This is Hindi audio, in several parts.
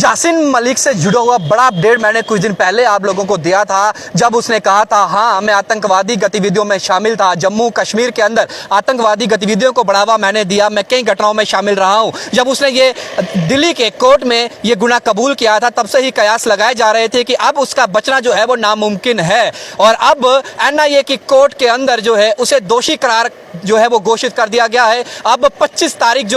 जासिन मलिक से जुड़ा हुआ बड़ा अपडेट मैंने कुछ दिन पहले आप लोगों को दिया था, जब उसने कहा था हाँ मैं आतंकवादी गतिविधियों में शामिल था, जम्मू कश्मीर के अंदर आतंकवादी गतिविधियों को बढ़ावा मैंने दिया, मैं कई घटनाओं में शामिल रहा हूं। जब उसने ये दिल्ली के कोर्ट में ये गुनाह कबूल किया था, तब से ही कयास लगाए जा रहे थे कि अब उसका बचना जो है वो नामुमकिन है। और अब NIA की कोर्ट के अंदर जो है उसे दोषी करार जो है वो घोषित कर दिया गया है। अब 25 तारीख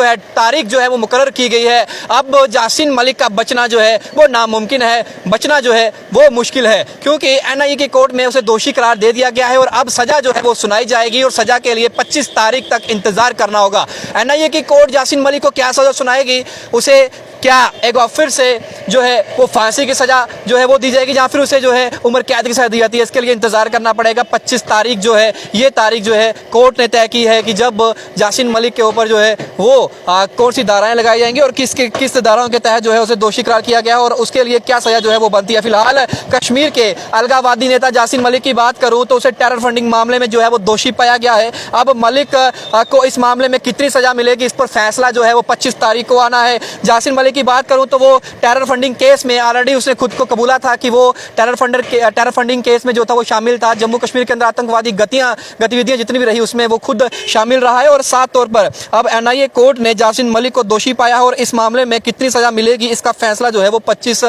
जो है वो मुकर्रर की गई है। अब जासिन मलिक का बचना जो है वो नामुमकिन है, बचना जो है वो मुश्किल है, क्योंकि NIA की कोर्ट में उसे दोषी करार दे दिया गया है और अब सजा जो है वो सुनाई जाएगी और सजा के लिए 25 तारीख तक इंतजार करना होगा। NIA की कोर्ट जासिन मलिक को क्या सजा सुनाएगी, उसे क्या एक बार फिर से जो है वो फांसी की सजा जो है वो दी जाएगी या फिर उसे जो है उम्र कैद की सजा दी जाती है, इसके लिए इंतजार करना पड़ेगा। 25 तारीख जो है ये तारीख जो है कोर्ट ने तय की है कि जब जासिन मलिक के ऊपर जो है वो कौन सी धाराएं लगाई जाएंगी और किस धाराओं के तहत जो है उसे दोषी करार किया गया और उसके लिए क्या सजा जो है वो बनती है। फिलहाल कश्मीर के अलगाववादी नेता जासिन मलिक की बात करूं तो उसे टेरर फंडिंग मामले में जो है वो दोषी पाया गया है। अब मलिक को इस मामले में कितनी सजा मिलेगी, इस पर फैसला जो है वो 25 तारीख को आना है। जासिन मलिक की बात करूं तो वो टेरर फंडिंग केस में ऑलरेडी उसने खुद को कबूला था कि वो टेरर फंडिंग केस में जो था वो शामिल था। जम्मू कश्मीर के अंदर आतंकवादी गतिविधियां जितनी भी रही उसमें वो खुद शामिल रहा है। और साफ तौर पर अब NIA कोर्ट ने जासिन मलिक को दोषी पाया है और इस मामले में कितनी सजा मिलेगी इसका फैसला जो है वो 25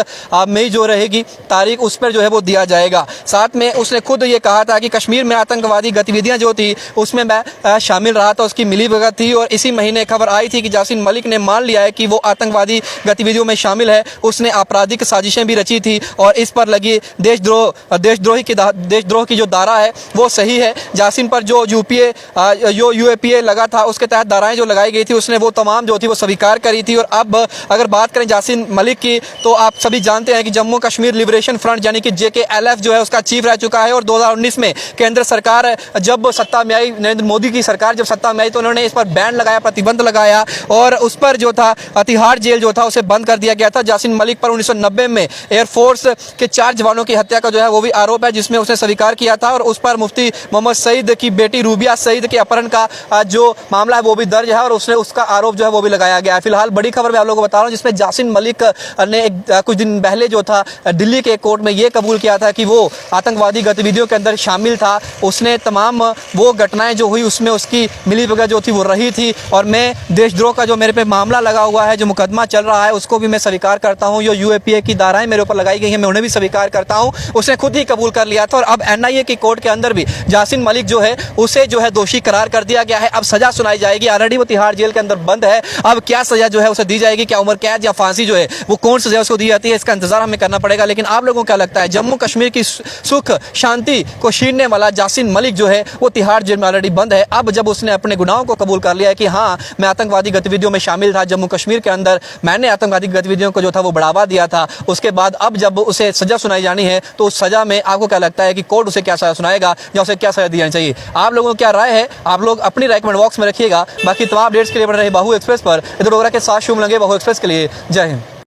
मई जो रहेगी तारीख उस पर जो है वो दिया जाएगा। साथ में उसने खुद ये कहा था कि कश्मीर में आतंकवादी गतिविधियां जो थी उसमें मैं शामिल रहा था, उसकी मिलीभगत थी। और इसी महीने खबर आई थी कि जासिन मलिक ने मान लिया है कि वो आतंकवादी गतिविधियों में शामिल है, उसने आपराधिक साजिशें भी रची थी और इस पर लगी देशद्रोह की जो धारा है वो सही है। जासिन पर जो UAPA लगा था उसके तहत धाराएं जो लगाई गई थी उसने वो तमाम जो थी वो स्वीकार करी थी। और अब अगर बात करें जासिन मलिक की तो आप सभी जानते हैं कि जम्मू कश्मीर लिबरेशन फ्रंट यानी कि JKLF जो है उसका चीफ रह चुका है। और 2019 में केंद्र सरकार जब सत्ता में आई, नरेंद्र मोदी की सरकार जब सत्ता में आई तो उन्होंने इस पर बैन लगाया, प्रतिबंध लगाया और उस पर जो था तिहाड़ जेल जो था उसे बंद कर दिया गया था। जासिन मलिक पर 1990 में एयरफोर्स के 4 जवानों की हत्या का जो है वो भी आरोप है, जिसमें उसने स्वीकार किया था। और उस पर मुफ्ती मोहम्मद सईद की बेटी रूबिया सईद के अपहरण का जो मामला है वो भी दर्ज है और उसने उसका आरोप जो है वो भी लगाया गया है। फिलहाल बड़ी खबर मैं आप लोगों को बता रहा हूँ, जिसमें जासिन मलिक ने कुछ दिन पहले जो था दिल्ली के कोर्ट में ये कबूल किया था कि वो आतंकवादी गतिविधियों के अंदर शामिल था। उसने तमाम वो घटनाएं जो हुई उसमें उसकी मिलीभगत जो थी वो रही थी और मैं देशद्रोह का जो मेरे पे मामला लगा हुआ है, जो मुकदमा चल रहा है, उसको भी मैं स्वीकार करता हूं। जो UAPA की धाराएं मेरे ऊपर लगाई गई हैं मैं उन्हें भी स्वीकार करता हूं। उसने खुद ही कबूल कर लिया था और अब NIA की कोर्ट के अंदर भी जासिन मलिक जो है उसे जो है दोषी करार कर दिया गया है। अब सजा सुनाई जाएगी, ऑलरेडी वो तिहाड़ जेल के अंदर बंद है। अब क्या सजा जो है उसे दी जाएगी, क्या उम्र कैद या फांसी जो है वो कौन सी सजा उसको दी जाती है, इसका इंतजार हमें करना पड़ेगा। लेकिन आप लोगों को क्या लगता है, जम्मू कश्मीर की सुख शांति को छीनने वाला जासिन मलिक जो है वो तिहाड़ जेल में ऑलरेडी बंद है। अब जब उसने अपने गुनाहों को कबूल कर लिया है कि हाँ मैं आतंकवादी गतिविधियों में शामिल था, जम्मू कश्मीर के अंदर मैंने आतंकवादी गतिविधियों को जो था वो बढ़ावा दिया था, उसके बाद अब जब उसे सजा सुनाई जानी है तो उस सजा में आपको क्या लगता है कि कोर्ट उसे क्या सजा सुनाएगा या उसे क्या सजा दी जानी चाहिए? आप लोगों की क्या राय है, आप लोग अपनी राय कमेंट बॉक्स में रखिएगा। बाकी तमाम अपडेट्स के लिए बन रहे बाहू एक्सप्रेस पर इधर डोगरा के साथ शुभ लगे बाहू एक्सप्रेस के लिए। जय हिंद।